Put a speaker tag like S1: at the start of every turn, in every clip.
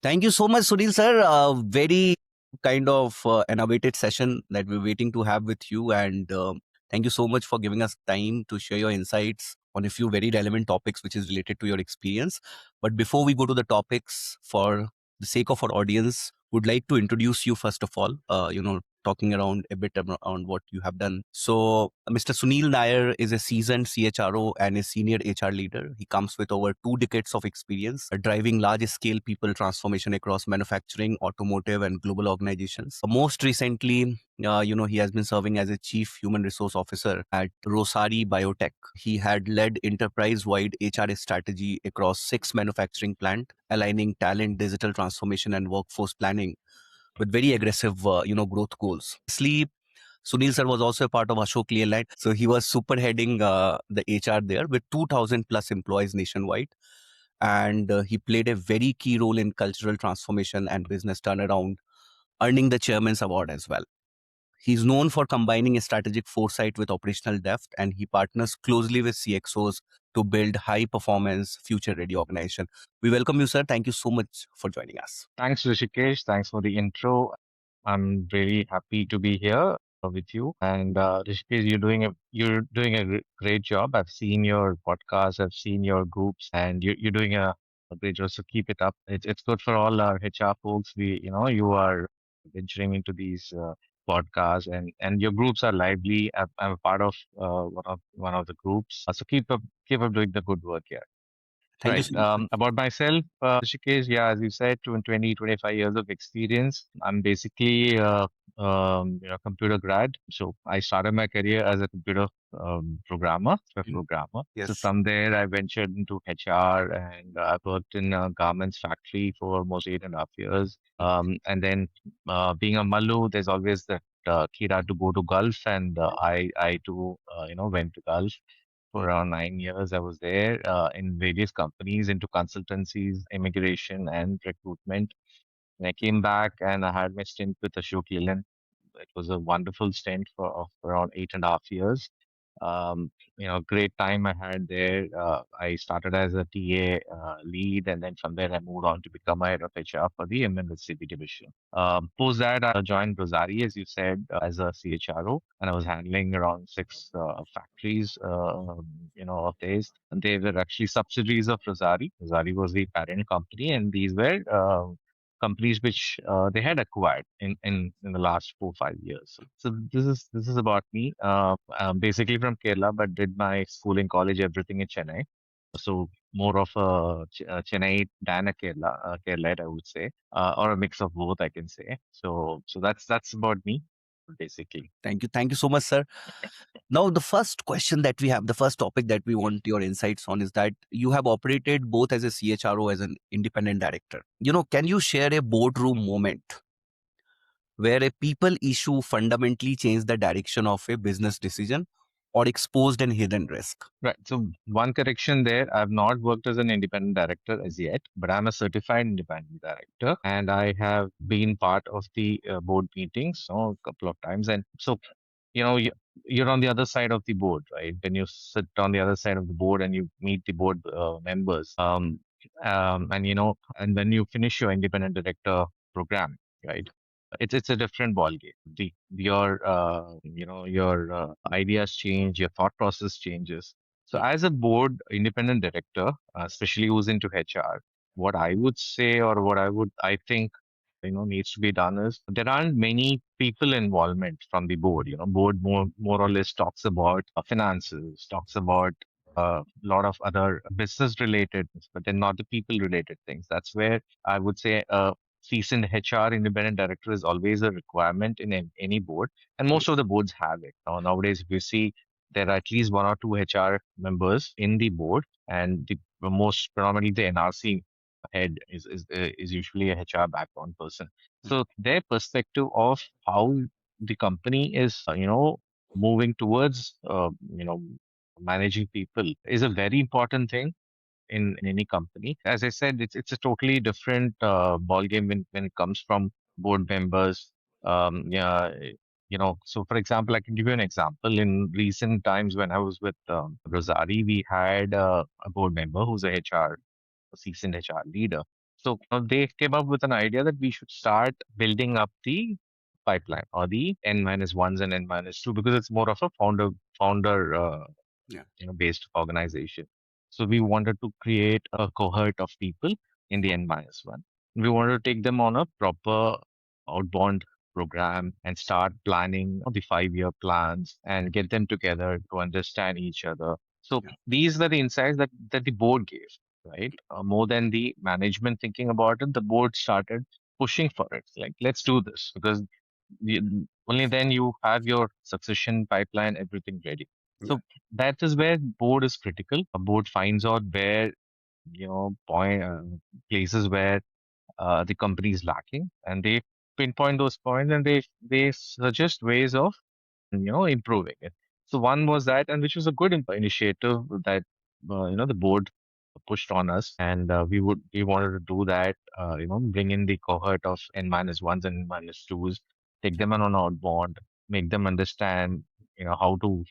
S1: Thank you so much, Sunil sir. Very kind of innovative session that we're waiting to have with you. And thank you so much for giving us time to share your insights on a few very relevant topics which is related to your experience. But before we go to the topics, for the sake of our audience, would like to introduce you first of all, talking around a bit around what you have done. So, Mr. Sunil Nair is a seasoned CHRO and a senior HR leader. He comes with over 2 decades of experience driving large scale people transformation across manufacturing, automotive, and global organizations. Most recently, he has been serving as a chief human resource officer at Rossari Biotech. He had led enterprise-wide HR strategy across 6 manufacturing plants, aligning talent, digital transformation, and workforce planning with very aggressive, growth goals. Sleep. Sunil sir was also a part of Ashok Leyland. So he was superheading the HR there with 2,000 plus employees nationwide. And he played a very key role in cultural transformation and business turnaround, earning the chairman's award as well. He's known for combining a strategic foresight with operational depth, and he partners closely with CXOs to build high performance, future ready organization. We welcome you, sir. Thank you so much for joining us.
S2: Thanks, Rishikesh. Thanks for the intro. I'm really happy to be here with you. And Rishikesh, you're doing a great job. I've seen your podcast, I've seen your groups, and you're doing a great job. So keep it up. It's good for all our HR folks. You are venturing into these podcasts, and your groups are lively. I'm a part of one of the groups. So keep up doing the good work here.
S1: Thank you
S2: Right.
S1: so much.
S2: About myself, Rishikesh, yeah, as you said, 25 years of experience. I'm basically computer grad. So I started my career as a computer programmer, software programmer. So
S1: Yes.
S2: from there, I ventured into HR and I worked in a garments factory for almost 8.5 years. And then being a Mallu, there's always that kira to go to Gulf, and I too, went to Gulf for around 9 years. I was there in various companies into consultancies, immigration, and recruitment. And I came back and I had my stint with Ashok Leyland. It was a wonderful stint of around 8.5 years. Great time I had there. I started as a TA lead, and then from there I moved on to become a head of HR for the MNSCB division. Post that, I joined Rossari, as you said, as a CHRO, and I was handling around 6 factories, of theirs. And they were actually subsidiaries of Rossari. Rossari was the parent company, and these were companies which they had acquired in the last 4 5 years. So this is about me. I'm basically from Kerala, but did my schooling, college, everything in Chennai. So more of a Chennai than a Keralite, I would say, or a mix of both, I can say. So that's about me, basically.
S1: Thank you. Thank you so much, sir. Now, the first question that we have, the first topic that we want your insights on is that you have operated both as a CHRO as an independent director. Can you share a boardroom moment where a people issue fundamentally changed the direction of a business decision or exposed an hidden risk?
S2: Right. So one correction there. I've not worked as an independent director as yet, but I'm a certified independent director, and I have been part of the board meetings, a couple of times. And so, you know, you, you're on the other side of the board, right? When you sit on the other side of the board and you meet the board members, and when you finish your independent director program, right? It's a different ballgame. Your ideas change, your thought process changes. So as a board independent director, especially who's into HR, what I would say, or I think needs to be done is there aren't many people involvement from the board. Board more or less talks about finances, talks about a lot of other business related, but then not the people related things. That's where I would say seasoned HR independent director is always a requirement in any board, and most of the boards have it. Nowadays, if you see, there are at least one or two HR members in the board, and the most predominantly the NRC head is usually a HR background person. So their perspective of how the company is, moving towards, managing people is a very important thing in any company. As I said, it's a totally different ball game when it comes from board members. Yeah, so for example, I can give you an example. In recent times, when I was with Rosari, we had a board member who's a seasoned HR leader. So they came up with an idea that we should start building up the pipeline or the N minus ones and N minus two because it's more of a founder
S1: Yeah.
S2: based organization. So we wanted to create a cohort of people in the N minus one. We wanted to take them on a proper outbound program and start planning the 5 year plans and get them together to understand each other. So
S1: Yeah.
S2: these were the insights that the board gave, right? More than the management thinking about it, the board started pushing for it. Like, let's do this because only then you have your succession pipeline, everything ready.
S1: Yeah.
S2: So that is where board is critical. A board finds out where, point places where the company is lacking, and they pinpoint those points and they suggest ways of improving it. So one was that, and which was a good initiative that the board pushed on us, and we wanted to do that. Bring in the cohort of N minus ones and N minus twos, take them on an outbound, make them understand how to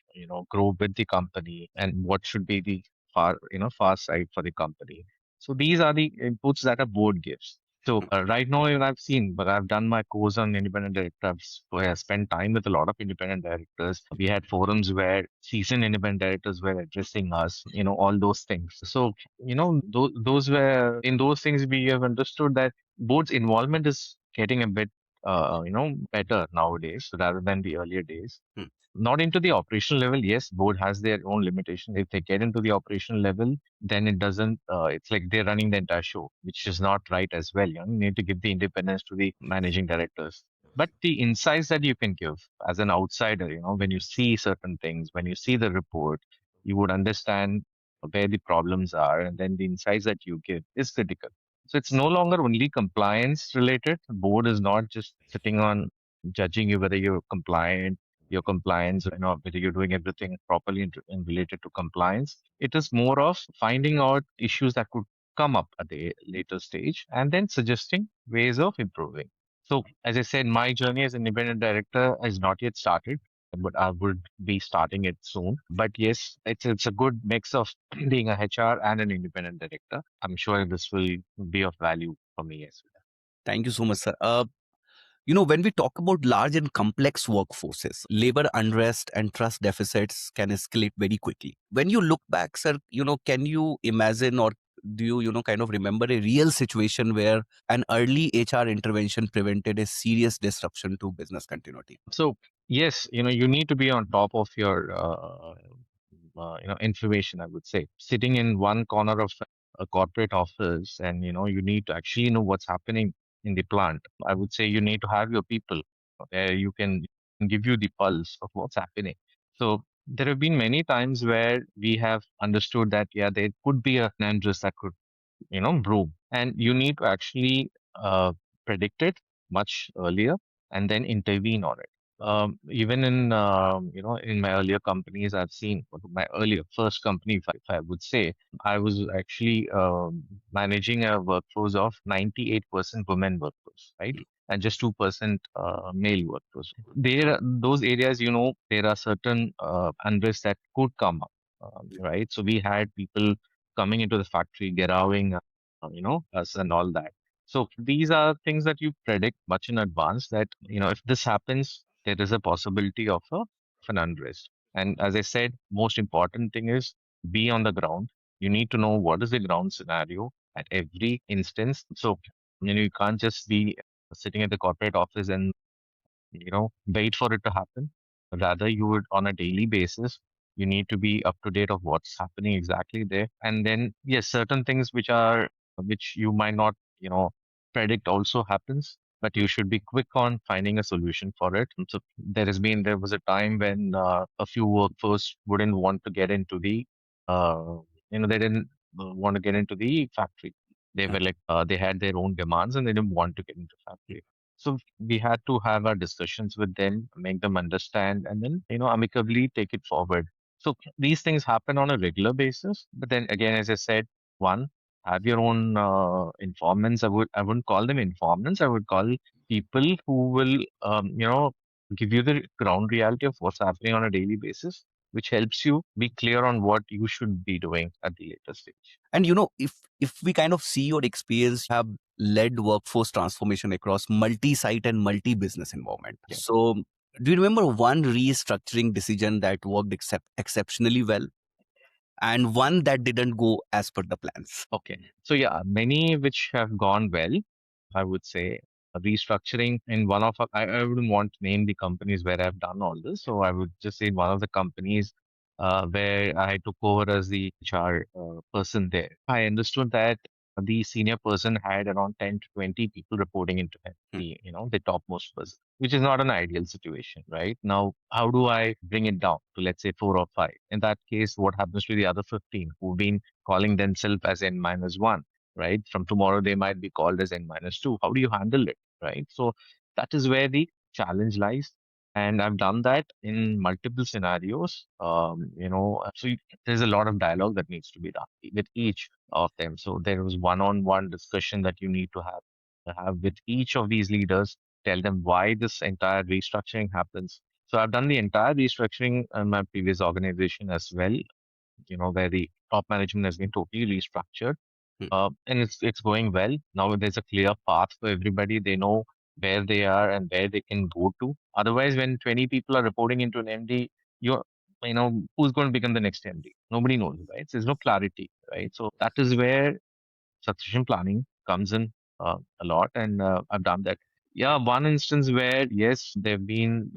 S2: grow with the company and what should be the far side for the company. So these are the inputs that a board gives. So right now, even I've seen, but I've done my course on independent directors. So I spent time with a lot of independent directors. We had forums where seasoned independent directors were addressing us, all those things. So, those were in those things we have understood that board's involvement is getting a bit, better nowadays rather than the earlier days.
S1: Hmm.
S2: Not into the operational level. Yes, board has their own limitation. If they get into the operational level, then it doesn't, it's like they're running the entire show, which is not right as well. You need to give the independence to the managing directors. But the insights that you can give as an outsider, when you see certain things, when you see the report, you would understand where the problems are, and then the insights that you give is critical. So it's no longer only compliance related. The board is not just sitting on judging you whether you're compliant, your compliance, whether you're doing everything properly and related to compliance. It is more of finding out issues that could come up at the later stage and then suggesting ways of improving. So, as I said, my journey as an independent director has not yet started, but I would be starting it soon. But yes, it's a good mix of being a HR and an independent director. I'm sure this will be of value for me as well.
S1: Thank you so much, sir. When we talk about large and complex workforces, labor unrest and trust deficits can escalate very quickly. When you look back, sir, can you imagine or do you, kind of remember a real situation where an early HR intervention prevented a serious disruption to business continuity?
S2: So yes, you need to be on top of your information. I would say sitting in one corner of a corporate office, and you need to actually know what's happening in the plant. I would say you need to have your people where you can give you the pulse of what's happening. So there have been many times where we have understood that yeah, there could be an interest that could brew. And you need to actually predict it much earlier and then intervene on it. Even in in my earlier companies, I've seen my earlier first company, if I would say, I was actually managing a workforce of 98% women workforce, right? And just 2% male workforce. Those areas, there are certain unrest that could come up, right? So we had people coming into the factory, gerawing, us and all that. So these are things that you predict much in advance that, if this happens, there is a possibility of an unrest. And as I said, most important thing is be on the ground. You need to know what is the ground scenario at every instance. So, you can't just be sitting at the corporate office and wait for it to happen. Rather, you would on a daily basis, you need to be up to date of what's happening exactly there. And then, yes, certain things which you might not, predict also happens, but you should be quick on finding a solution for it. And so there was a time when a few workforce wouldn't want to get into uh, they didn't want to get into the factory. They
S1: Yeah.
S2: were like, they had their own demands and they didn't want to get into factory. So we had to have our discussions with them, make them understand, and then, amicably take it forward. So these things happen on a regular basis. But then again, as I said, one, have your own informants. I wouldn't call them informants. I would call people who will, give you the ground reality of what's happening on a daily basis. which helps you be clear on what you should be doing at the later stage.
S1: And if we kind of see your experience, have led workforce transformation across multi-site and multi-business environment.
S2: Yeah.
S1: So do you remember one restructuring decision that worked exceptionally well and one that didn't go as per the plans?
S2: Okay. So yeah, many which have gone well, I would say. Restructuring in one of, I wouldn't want to name the companies where I've done all this. So I would just say one of the companies where I took over as the HR person there. I understood that the senior person had around 10 to 20 people reporting into him,
S1: Hmm,
S2: the topmost person, which is not an ideal situation, right? Now, how do I bring it down to, let's say, four or five? In that case, what happens to the other 15 who've been calling themselves as N minus one, right? From tomorrow, they might be called as N minus two. How do you handle it, right? So that is where the challenge lies. And I've done that in multiple scenarios. There's a lot of dialogue that needs to be done with each of them. So there was one-on-one discussion that you need to have with each of these leaders, tell them why this entire restructuring happens. So I've done the entire restructuring in my previous organization as well, where the top management has been totally restructured.
S1: hmm,
S2: And it's going well. Now there's a clear path for everybody. They know where they are and where they can go to. Otherwise, when 20 people are reporting into an MD, who's going to become the next MD? Nobody knows, right? So there's no clarity, right? So that is where succession planning comes in a lot, and I've done that. Yeah, one instance where yes, there've been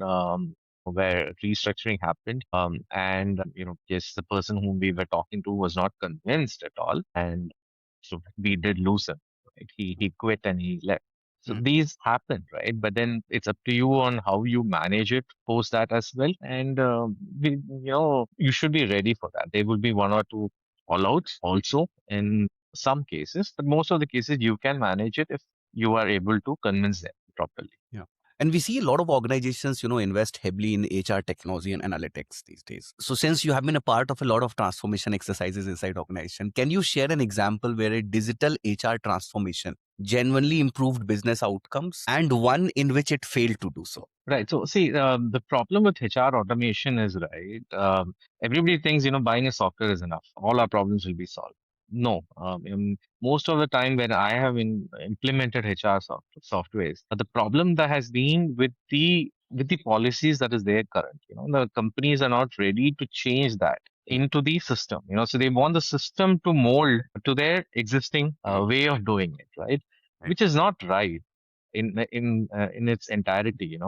S2: where restructuring happened, and yes, the person whom we were talking to was not convinced at all, and so we did lose him. Right? He quit and he left. So
S1: hmm.
S2: these happen, right? But then it's up to you on how you manage it post that as well. And you should be ready for that. There will be one or two fallouts also in some cases, but most of the cases you can manage it if you are able to convince them properly.
S1: Yeah. And we see a lot of organizations, invest heavily in HR technology and analytics these days. So since you have been a part of a lot of transformation exercises inside organization, can you share an example where a digital HR transformation genuinely improved business outcomes and one in which it failed to do so?
S2: Right. So, see, the problem with HR automation is, right, everybody thinks, buying a software is enough. All our problems will be solved. No. Most of the time when I have implemented HR softwares, the problem that has been with the policies that is there current. The companies are not ready to change that
S1: Mm,
S2: into the system. So they want the system to mold to their existing
S1: mm,
S2: way of doing it, right?
S1: right.
S2: Which is not right in its entirety.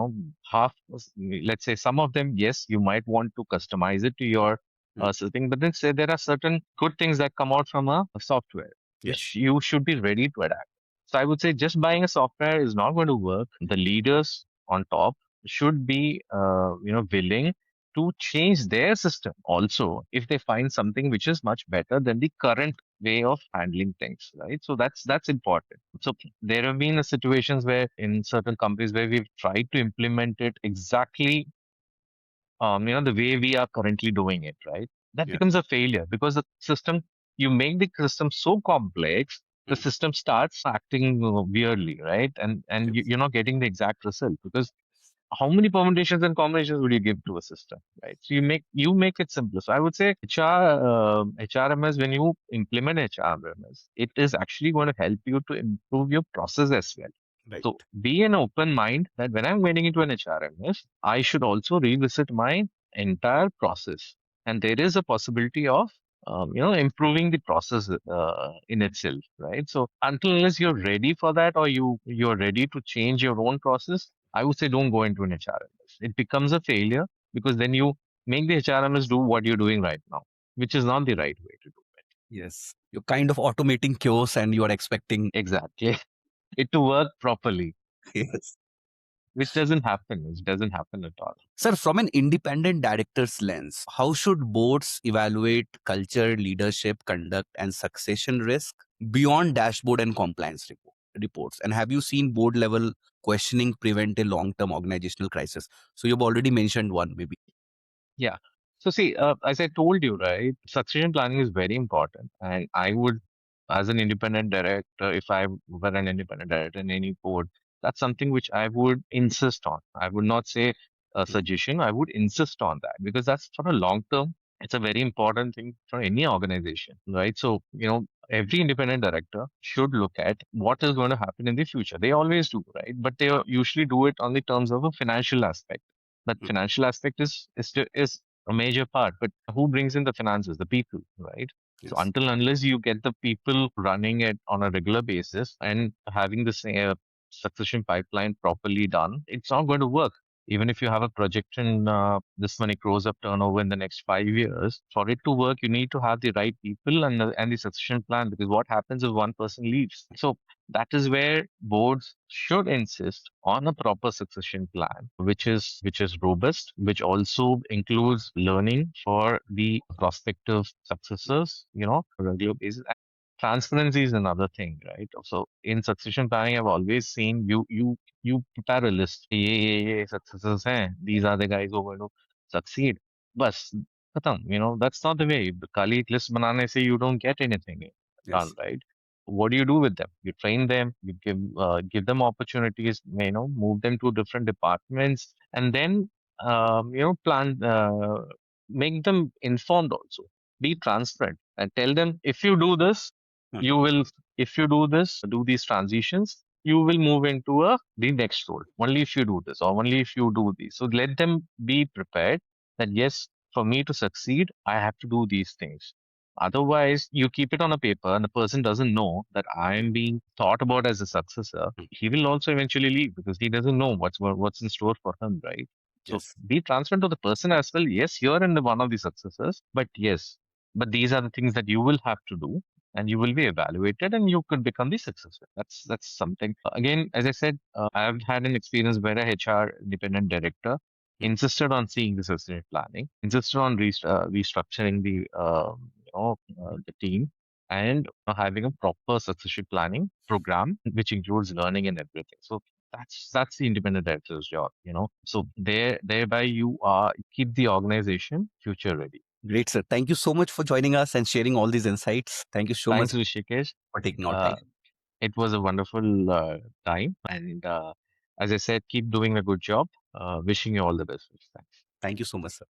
S2: Half, let's say some of them, yes, you might want to customize it to your
S1: Mm,
S2: system, but then say there are certain good things that come out from a software which
S1: yes.
S2: you should be ready to adapt. So I would say just buying a software is not going to work. The leaders on top should be willing to change their system also if they find something which is much better than the current way of handling things, right? So that's important. So there have been situations where in certain companies where we've tried to implement it exactly, the way we are currently doing it, right? That
S1: Yeah.
S2: becomes a failure because you make the system so complex, the
S1: Mm,
S2: system starts acting weirdly, right? And
S1: yes.
S2: you're not getting the exact result because how many permutations and combinations would you give to a system, right? So you make it simpler. So I would say HRMS, when you implement HRMS, it is actually going to help you to improve your process as well.
S1: Right.
S2: So be an open mind that when I'm getting into an HRMS, I should also revisit my entire process, and there is a possibility of improving the process in itself, right? So until unless you're ready for that, or you're ready to change your own process, I would say don't go into an HRMS. It becomes a failure because then you make the HRMS do what you're doing right now, which is not the right way to do it.
S1: Yes. You're kind of automating chaos and you are expecting.
S2: Exactly. It to work properly,
S1: Yes.
S2: which doesn't happen. It doesn't happen at all.
S1: Sir, from an independent director's lens, how should boards evaluate culture, leadership, conduct, and succession risk beyond dashboard and compliance reports? And have you seen board level questioning prevent a long term organizational crisis? So you've already mentioned one, maybe.
S2: Yeah. So see, as I told you, right, succession planning is very important. And I would, as an independent director, if I were an independent director in any board, that's something which I would insist on. I would not say
S1: Mm,
S2: suggestion, I would insist on that because that's for a long term. It's a very important thing for any organization, right? So, every independent director should look at what is going to happen in the future. They always do, right? But they usually do it on the terms of a financial aspect. That
S1: mm,
S2: financial aspect is a major part. But who brings in the finances? The people, right? So
S1: yes.
S2: until unless you get the people running it on a regular basis and having the succession pipeline properly done, it's not going to work. Even if you have a projection, this many crores of turnover in the next 5 years, for it to work, you need to have the right people and the succession plan. Because what happens if one person leaves? So that is where boards should insist on a proper succession plan, which is robust, which also includes learning for the prospective successors, on a regular basis. Transparency is another thing, right? So in succession planning, I've always seen you prepare a list. ये successors हैं. These are the guys who are going to succeed. बस खत्म. That's not the way. खाली एक list बनाने से you don't get anything done,
S1: Yes.
S2: right? What do you do with them? You train them. You give them opportunities. Move them to different departments, and then plan. Make them informed also. Be transparent and tell them if you do this,
S1: Mm,
S2: you will if you do this, do these transitions, you will move into the next role only if you do this or only if you do these. So let them be prepared that yes, for me to succeed, I have to do these things. Otherwise, you keep it on a paper and the person doesn't know that I am being thought about as a successor.
S1: mm,
S2: He will also eventually leave because he doesn't know what's in store for him, right? So
S1: yes.
S2: be transparent to the person as well. Yes, you're in the one of the successors, but yes, but these are the things that you will have to do and you will be evaluated and you could become the successor. That's something. Again, as I said, I've had an experience where a HR independent director
S1: Mm,
S2: insisted on seeing the succession planning, insisted on restructuring the team and having a proper succession planning program, which includes learning and everything. So that's the independent director's job. So thereby you keep the organization future ready.
S1: Great, sir. Thank you so much for joining us and sharing all these insights. Thank you so much
S2: Thanks, Rishikesh.
S1: for taking our
S2: Uh,
S1: time.
S2: it was a wonderful time. And as I said, keep doing a good job. Wishing you all the best. Thanks.
S1: Thank you so much, sir.